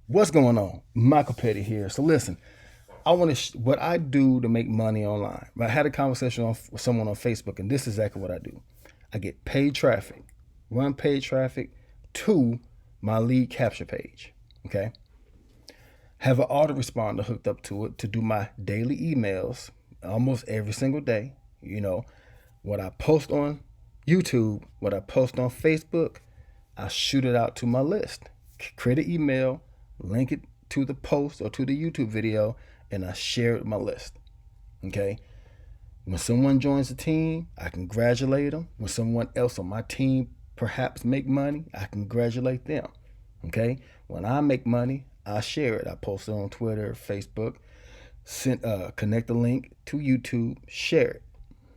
What's going on? Michael Petty here. So listen, I want to what I do to make money online. I had a conversation with someone on Facebook, and this is exactly what I do. I get paid traffic, run paid traffic to my lead capture page. Okay, have an autoresponder hooked up to it to do my daily emails almost every single day. You know, what I post on YouTube, what I post on Facebook, I shoot it out to my list. Create an email, link it to the post or to the YouTube video, and I share it with my list. Okay. When someone joins the team, I congratulate them. When someone else on my team perhaps make money, I congratulate them. Okay. When I make money, I share it. I post it on Twitter, Facebook, connect the link to YouTube, share it.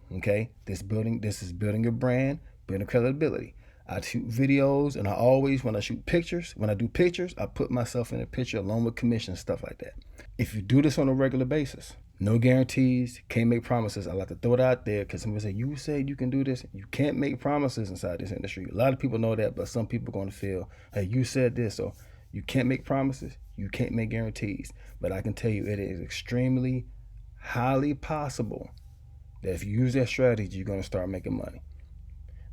Okay, this is building your brand, building credibility. I shoot videos, and I always, when I shoot pictures, when I do pictures, I put myself in a picture along with commissions, stuff like that. If you do this on a regular basis, no guarantees, can't make promises. I like to throw it out there because somebody say, you said you can do this. You can't make promises inside this industry. A lot of people know that, but some people are going to feel, hey, you said this, so you can't make promises, you can't make guarantees. But I can tell you it is extremely, highly possible that if you use that strategy, you're going to start making money.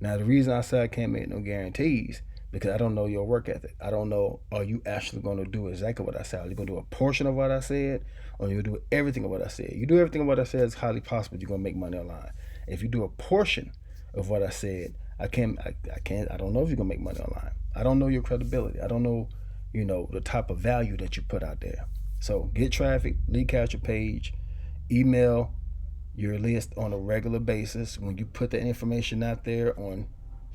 Now, the reason I say I can't make no guarantees because I don't know your work ethic. I don't know, are you actually going to do exactly what I said? Are you going to do a portion of what I said, or you do everything of what I said? You do everything of what I said, it's highly possible you're going to make money online. If you do a portion of what I said, I don't know if you're going to make money online. I don't know your credibility. I don't know, the type of value that you put out there. So get traffic, lead capture page, email your list on a regular basis. When you put the information out there on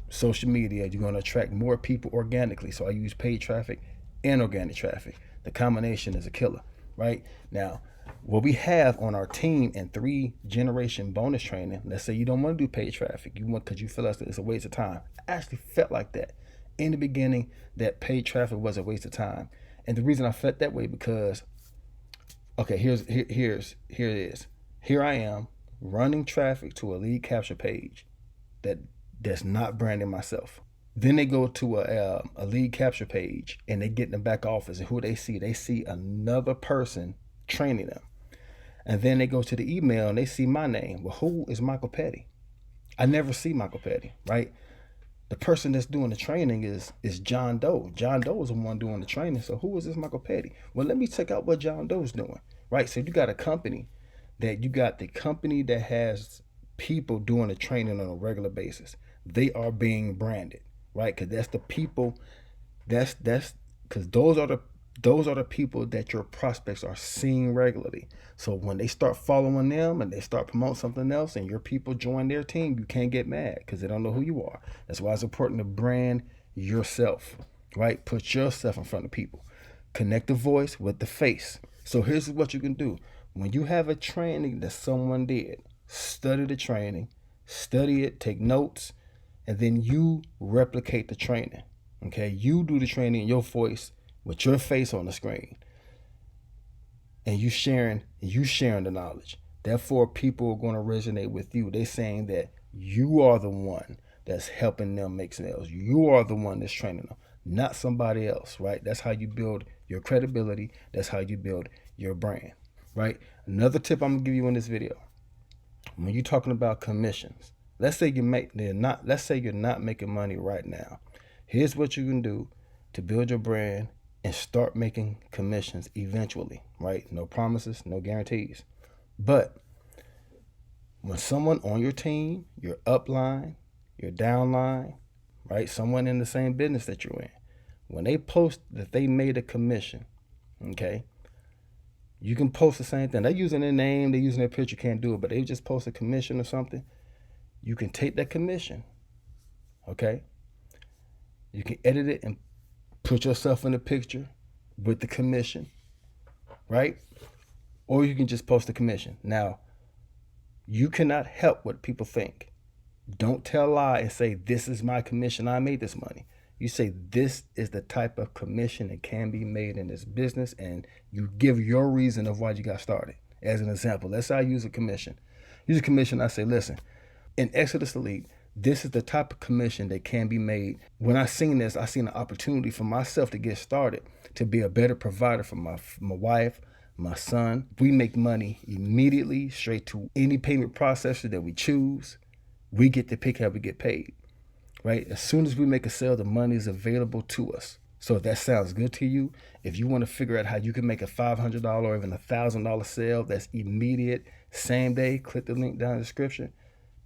social media, you're going to attract more people organically. So I use paid traffic and organic traffic. The combination is a killer, right? Now, what we have on our team in 3 generation bonus training, let's say you don't want to do paid traffic, you want because you feel like it's a waste of time. I actually felt like that in the beginning, that paid traffic was a waste of time. And the reason I felt that way because, okay, here it is. Here I am running traffic to a lead capture page that's not branding myself. Then they go to a lead capture page and they get in the back office, and who they see? They see another person training them. And then they go to the email and they see my name. Well, who is Michael Petty? I never see Michael Petty, right? The person that's doing the training is John Doe. John Doe is the one doing the training. So who is this Michael Petty? Well, let me check out what John Doe is doing, right? So you got the company that has people doing the training on a regular basis. They are being branded, right? Because that's the people. That's because those are the people that your prospects are seeing regularly. So when they start following them and they start promoting something else and your people join their team, you can't get mad because they don't know who you are. That's why it's important to brand yourself, right? Put yourself in front of people. Connect the voice with the face. So here's what you can do. When you have a training that someone did, study the training, study it, take notes, and then you replicate the training. Okay, you do the training in your voice with your face on the screen, and you sharing the knowledge. Therefore, people are going to resonate with you. They're saying that you are the one that's helping them make sales. You are the one that's training them, not somebody else, right? That's how you build your credibility. That's how you build your brand, right? Another tip I'm gonna give you in this video: when you're talking about commissions, let's say you're not making money right now. Here's what you can do to build your brand and start making commissions eventually, right? No promises, no guarantees. But when someone on your team, your upline, your downline, right, someone in the same business that you're in, when they post that they made a commission, okay, you can post the same thing. They're using their name, they're using their picture, can't do it, but they just post a commission or something. You can take that commission, okay? You can edit it and put yourself in the picture with the commission, right? Or you can just post the commission. Now, you cannot help what people think. Don't tell a lie and say, this is my commission, I made this money. You say, this is the type of commission that can be made in this business, and you give your reason of why you got started. As an example, let's say I use a commission. Use a commission, I say, listen, in Exodus Elite, This is the type of commission that can be made. When I seen this, I seen an opportunity for myself to get started, to be a better provider for my wife, my son. We make money immediately straight to any payment processor that we choose. We get to pick how we get paid, right? As soon as we make a sale, the money is available to us. So if that sounds good to you, if you want to figure out how you can make a $500 or even $1,000 sale that's immediate, same day, click the link down in the description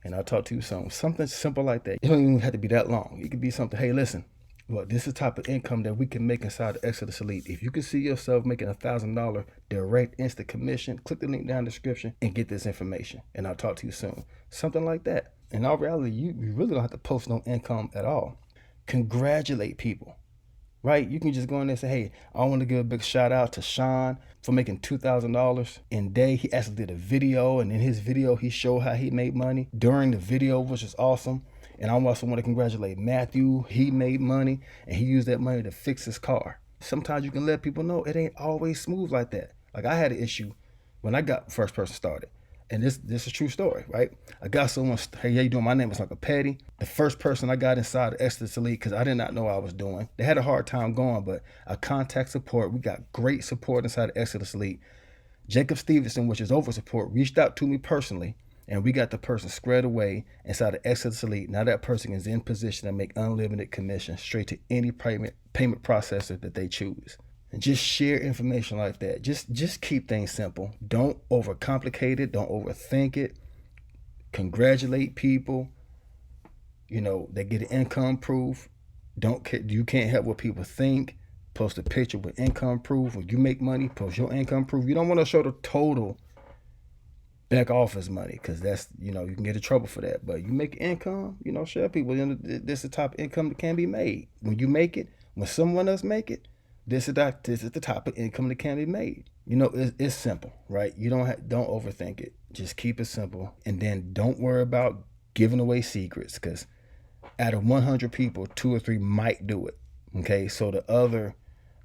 and I'll talk to you soon. Something simple like that. It don't even have to be that long. It could be something, hey, listen, look, this is the type of income that we can make inside the Exodus Elite. If you can see yourself making $1,000 direct instant commission, click the link down in the description and get this information. And I'll talk to you soon. Something like that. In all reality, you really don't have to post no income at all. Congratulate people. Right? You can just go in there and say, hey, I want to give a big shout out to Sean for making $2,000 in a day. He actually did a video, and in his video, he showed how he made money during the video, which is awesome. And I also want to congratulate Matthew. He made money, and he used that money to fix his car. Sometimes you can let people know it ain't always smooth like that. Like I had an issue when I got first person started. And this is a true story, right? I got someone, hey, how you doing? My name is Uncle Petty. The first person I got inside the Exodus Elite, because I did not know what I was doing. They had a hard time going, but I contact support. We got great support inside the Exodus Elite. Jacob Stevenson, which is over support, reached out to me personally, and we got the person squared away inside the Exodus Elite. Now that person is in position to make unlimited commission straight to any payment processor that they choose. And just share information like that. Just keep things simple. Don't overcomplicate it. Don't overthink it. Congratulate people. You know, they get an income proof. You can't help what people think. Post a picture with income proof. When you make money, post your income proof. You don't want to show the total back office money, because that's, you can get in trouble for that. But you make income, share people. This is the type of income that can be made. When you make it, when someone else make it, this is the type of income that can be made. It's simple, right? You don't overthink it. Just keep it simple, and then don't worry about giving away secrets, because out of 100 people, 2 or 3 might do it. Okay, so the other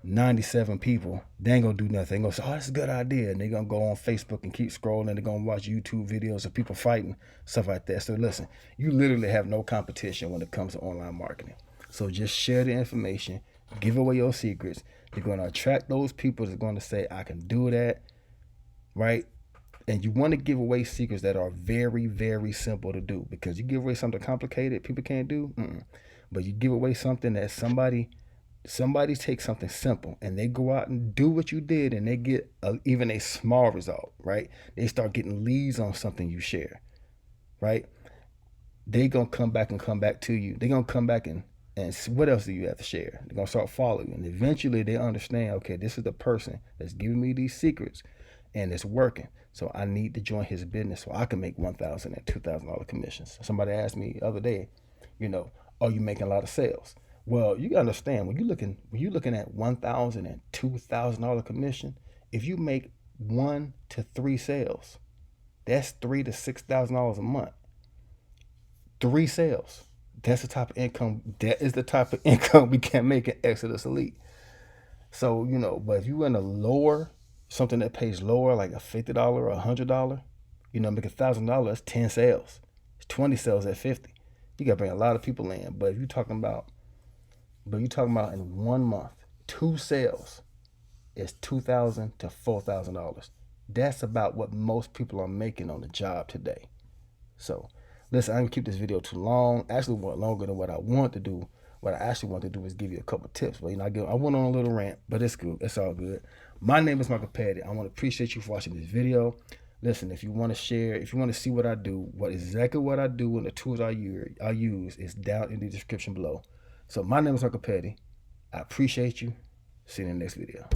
97 people, they ain't gonna do nothing. They're gonna say, oh, that's a good idea, and they're gonna go on Facebook and keep scrolling, and they're gonna watch YouTube videos of people fighting, stuff like that. So listen, you literally have no competition when it comes to online marketing. So just share the information. Give away your secrets. You're going to attract those people that are going to say, I can do that, right? And you want to give away secrets that are very, very simple to do, because you give away something complicated people can't do. But you give away something that somebody takes something simple and they go out and do what you did, and they get even a small result, right? They start getting leads on something you share, right? They're going to come back to you. They're going to come back and what else do you have to share? They're going to start following you. And eventually they understand, okay, this is the person that's giving me these secrets and it's working. So I need to join his business so I can make $1,000 and $2,000 commissions. Somebody asked me the other day, are you making a lot of sales? Well, you gotta understand, when you're looking at $1,000 and $2,000 commission, if you make 1 to 3 sales, that's $3,000 to $6,000 a month. 3 sales. That's the type of income. That is the type of income we can make in Exodus Elite. So, but if you in a something that pays lower, like a $50 or $100, make $1,000, 10 sales. It's 20 sales at 50. You got to bring a lot of people in. But if you're talking about in 1 month, 2 sales is $2,000 to $4,000. That's about what most people are making on the job today. So, listen, I didn't keep this video too long. Actually, went longer than what I want to do. What I actually want to do is give you a couple tips. But I went on a little rant, but it's good. It's all good. My name is Michael Petty. I want to appreciate you for watching this video. Listen, if you want to share, if you want to see what I do, exactly what I do, and the tools I use is down in the description below. So my name is Michael Petty. I appreciate you. See you in the next video.